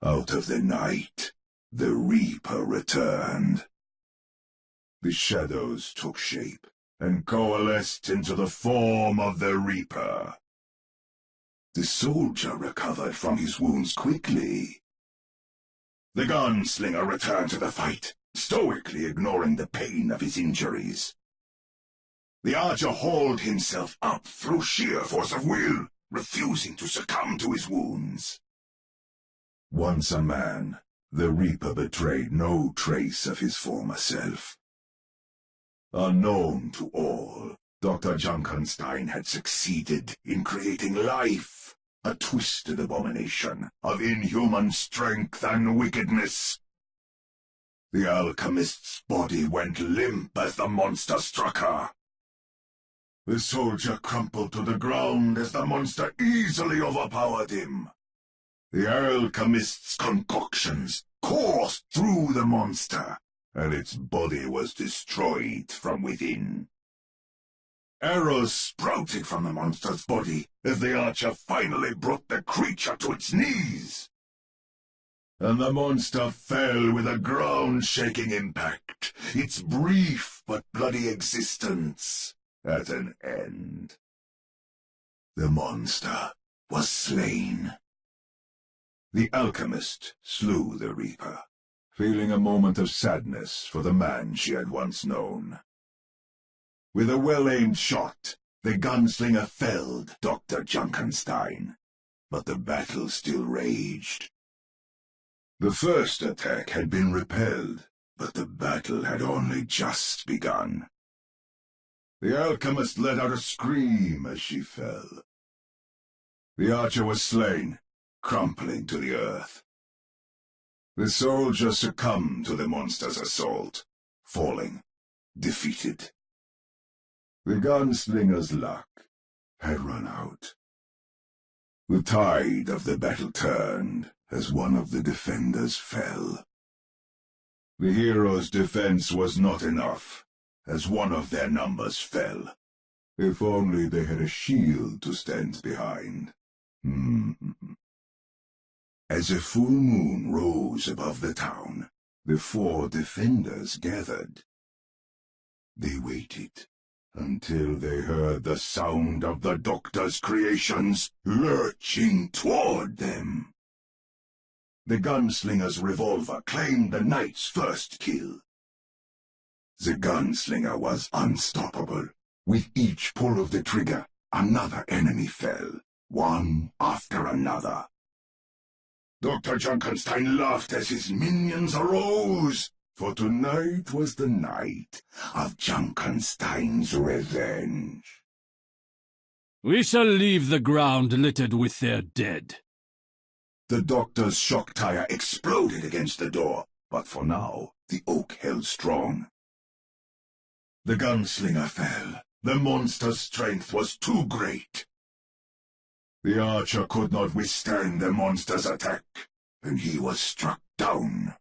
Out of the night, the Reaper returned. The shadows took shape and coalesced into the form of the Reaper. The soldier recovered from his wounds quickly. The gunslinger returned to the fight, stoically ignoring the pain of his injuries. The archer hauled himself up through sheer force of will, refusing to succumb to his wounds. Once a man, the Reaper betrayed no trace of his former self. Unknown to all, Dr. Junkenstein had succeeded in creating life, a twisted abomination of inhuman strength and wickedness. The alchemist's body went limp as the monster struck her. The soldier crumpled to the ground as the monster easily overpowered him. The alchemist's concoctions coursed through the monster, and its body was destroyed from within. Arrows sprouted from the monster's body as the archer finally brought the creature to its knees. And the monster fell with a ground-shaking impact, its brief but bloody existence at an end. The monster was slain. The alchemist slew the Reaper, feeling a moment of sadness for the man she had once known. With a well-aimed shot, the gunslinger felled Dr. Junkenstein, but the battle still raged. The first attack had been repelled, but the battle had only just begun. The alchemist let out a scream as she fell. The archer was slain, crumpling to the earth. The soldier succumbed to the monster's assault, falling, defeated. The gunslinger's luck had run out. The tide of the battle turned as one of the defenders fell. The hero's defense was not enough, as one of their numbers fell. If only they had a shield to stand behind. As a full moon rose above the town, the 4 defenders gathered. They waited until they heard the sound of the doctor's creations lurching toward them. The gunslinger's revolver claimed the knight's first kill. The gunslinger was unstoppable. With each pull of the trigger, another enemy fell, one after another. Dr. Junkenstein laughed as his minions arose, for tonight was the night of Junkenstein's revenge. We shall leave the ground littered with their dead. The doctor's shock tire exploded against the door, but for now the oak held strong. The gunslinger fell. The monster's strength was too great. The archer could not withstand the monster's attack, and he was struck down.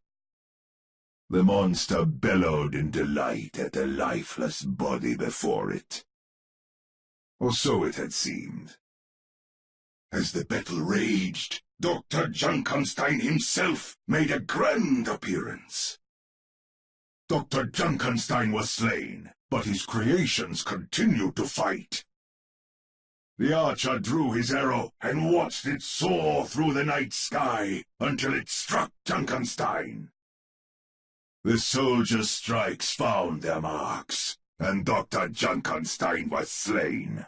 The monster bellowed in delight at the lifeless body before it. Or so it had seemed. As the battle raged, Dr. Junkenstein himself made a grand appearance. Dr. Junkenstein was slain, but his creations continued to fight. The archer drew his arrow and watched it soar through the night sky until it struck Junkenstein. The soldier's strikes found their marks, and Dr. Junkenstein was slain.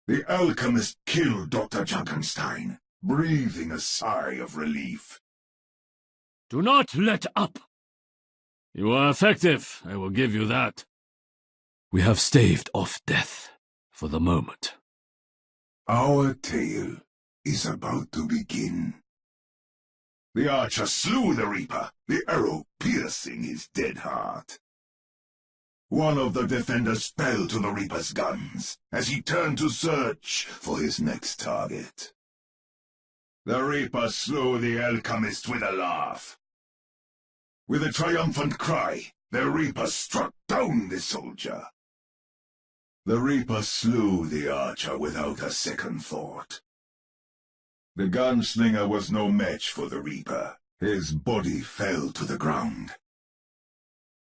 The alchemist killed Dr. Junkenstein, breathing a sigh of relief. Do not let up! You are effective, I will give you that. We have staved off death, for the moment. Our tale is about to begin. The archer slew the Reaper, the arrow piercing his dead heart. One of the defenders fell to the Reaper's guns as he turned to search for his next target. The Reaper slew the alchemist with a laugh. With a triumphant cry, the Reaper struck down the soldier. The Reaper slew the archer without a second thought. The gunslinger was no match for the Reaper. His body fell to the ground.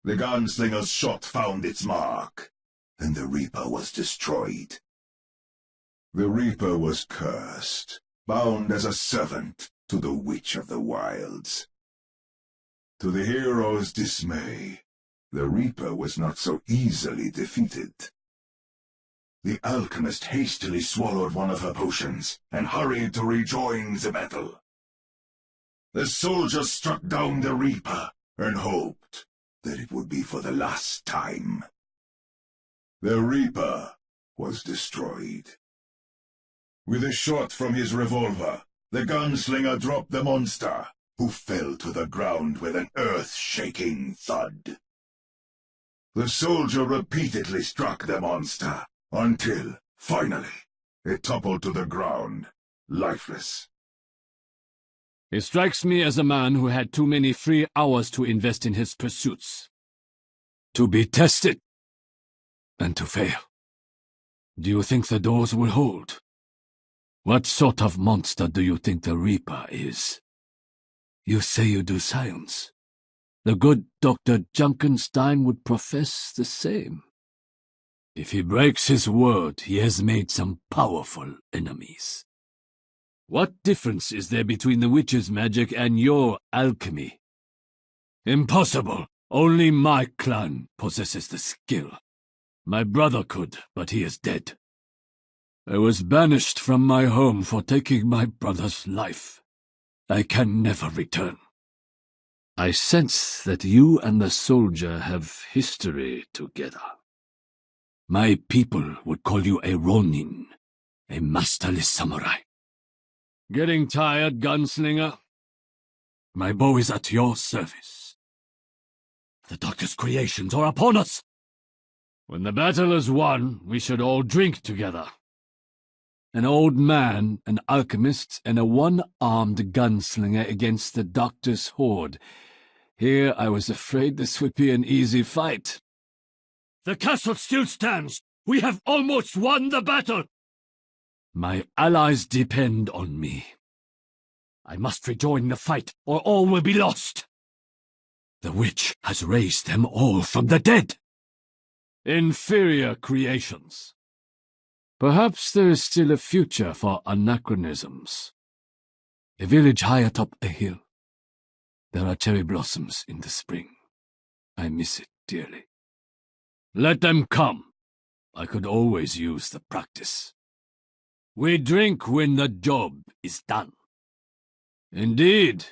The gunslinger's shot found its mark, and the Reaper was destroyed. The Reaper was cursed, bound as a servant to the Witch of the Wilds. To the hero's dismay, the Reaper was not so easily defeated. The alchemist hastily swallowed one of her potions and hurried to rejoin the battle. The soldiers struck down the Reaper and hoped that it would be for the last time. The Reaper was destroyed. With a shot from his revolver, the gunslinger dropped the monster, who fell to the ground with an earth-shaking thud. The soldier repeatedly struck the monster, until, finally, it toppled to the ground, lifeless. He strikes me as a man who had too many free hours to invest in his pursuits. To be tested, and to fail. Do you think the doors will hold? What sort of monster do you think the Reaper is? You say you do science. The good Dr. Junkenstein would profess the same. If he breaks his word, he has made some powerful enemies. What difference is there between the witch's magic and your alchemy? Impossible! Only my clan possesses the skill. My brother could, but he is dead. I was banished from my home for taking my brother's life. I can never return. I sense that you and the soldier have history together. My people would call you a Ronin, a masterless samurai. Getting tired, gunslinger? My bow is at your service. The Doctor's creations are upon us. When the battle is won, we should all drink together. An old man, an alchemist, and a one-armed gunslinger against the Doctor's horde. Here I was afraid this would be an easy fight. The castle still stands. We have almost won the battle. My allies depend on me. I must rejoin the fight, or all will be lost. The witch has raised them all from the dead. Inferior creations. Perhaps there is still a future for anachronisms. A village high atop a hill. There are cherry blossoms in the spring. I miss it dearly. Let them come. I could always use the practice. We drink when the job is done. Indeed,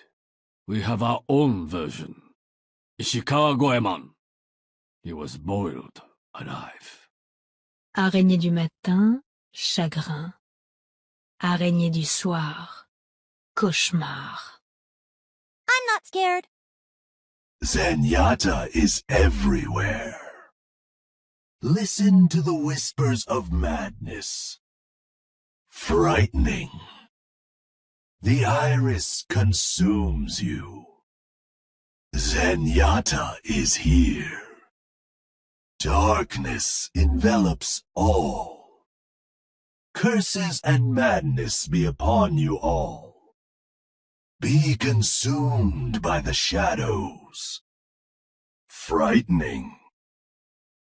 we have our own version. Ishikawa Goemon. He was boiled alive. Araignée du matin, chagrin. Araignée du soir, cauchemar. I'm not scared. Zenyatta is everywhere. Listen to the whispers of madness. Frightening. The iris consumes you. Zenyatta is here. Darkness envelops all. Curses and madness be upon you all. Be consumed by the shadows. Frightening.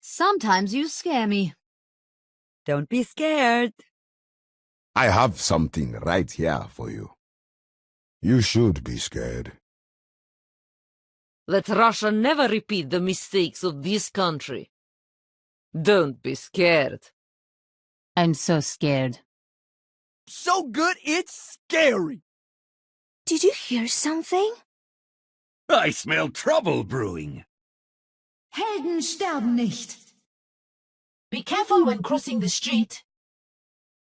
Sometimes you scare me. Don't be scared. I have something right here for you. You should be scared. Let Russia never repeat the mistakes of this country. Don't be scared. I'm so scared. So good it's scary. Did you hear something? I smell trouble brewing. Helden sterben nicht. Be careful when crossing the street.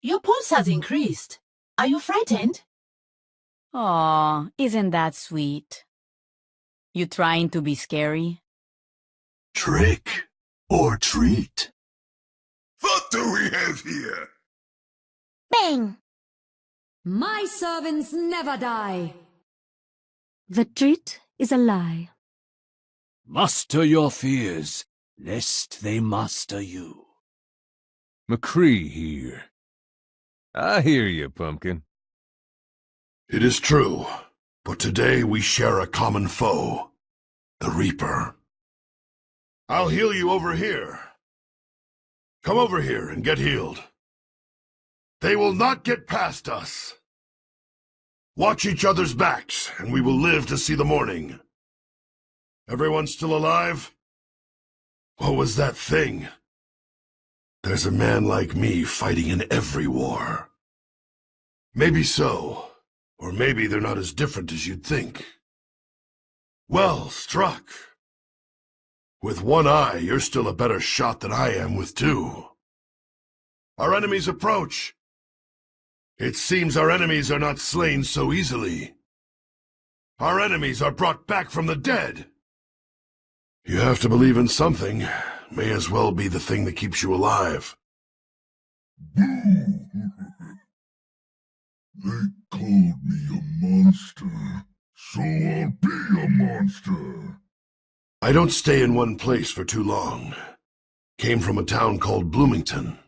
Your pulse has increased. Are you frightened? Aw, isn't that sweet? You trying to be scary? Trick or treat. What do we have here? Bang! My servants never die. The treat is a lie. Master your fears, lest they master you. McCree here. I hear you, Pumpkin. It is true, but today we share a common foe, the Reaper. I'll heal you over here. Come over here and get healed. They will not get past us. Watch each other's backs, and we will live to see the morning. Everyone still alive? What was that thing? There's a man like me fighting in every war. Maybe so, or maybe they're not as different as you'd think. Well struck. With one eye, you're still a better shot than I am with two. Our enemies approach. It seems our enemies are not slain so easily. Our enemies are brought back from the dead. You have to believe in something. May as well be the thing that keeps you alive. They called me a monster, so I'll be a monster. I don't stay in one place for too long. Came from a town called Bloomington,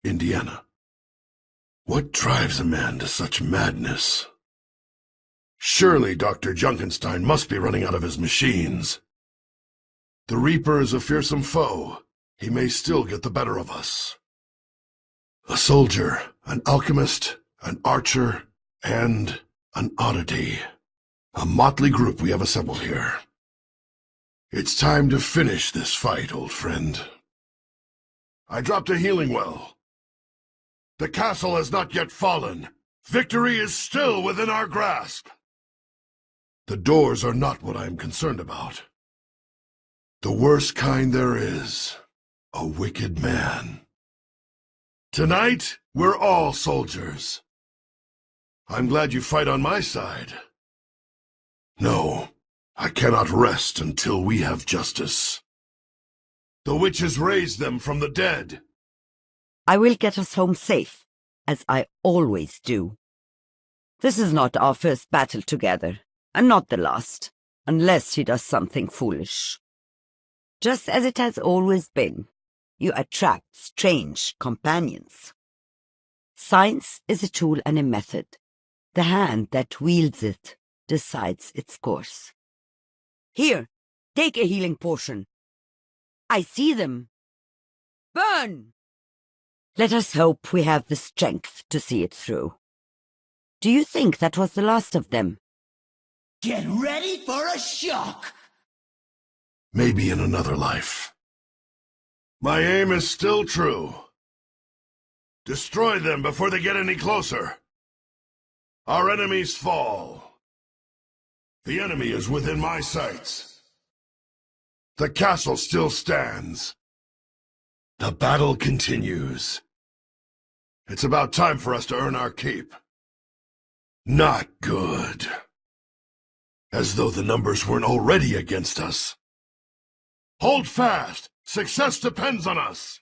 Indiana. What drives a man to such madness? Surely Dr. Junkenstein must be running out of his machines. The Reaper is a fearsome foe. He may still get the better of us. A soldier, an alchemist, an archer, and an oddity. A motley group we have assembled here. It's time to finish this fight, old friend. I dropped a healing well. The castle has not yet fallen. Victory is still within our grasp. The doors are not what I am concerned about. The worst kind there is, a wicked man. Tonight, we're all soldiers. I'm glad you fight on my side. No, I cannot rest until we have justice. The witches raised them from the dead. I will get us home safe, as I always do. This is not our first battle together, and not the last, unless he does something foolish. Just as it has always been, you attract strange companions. Science is a tool and a method. The hand that wields it decides its course. Here, take a healing potion. I see them. Burn! Let us hope we have the strength to see it through. Do you think that was the last of them? Get ready for a shock! Maybe in another life. My aim is still true. Destroy them before they get any closer. Our enemies fall. The enemy is within my sights. The castle still stands. The battle continues. It's about time for us to earn our keep. Not good. As though the numbers weren't already against us. Hold fast! Success depends on us!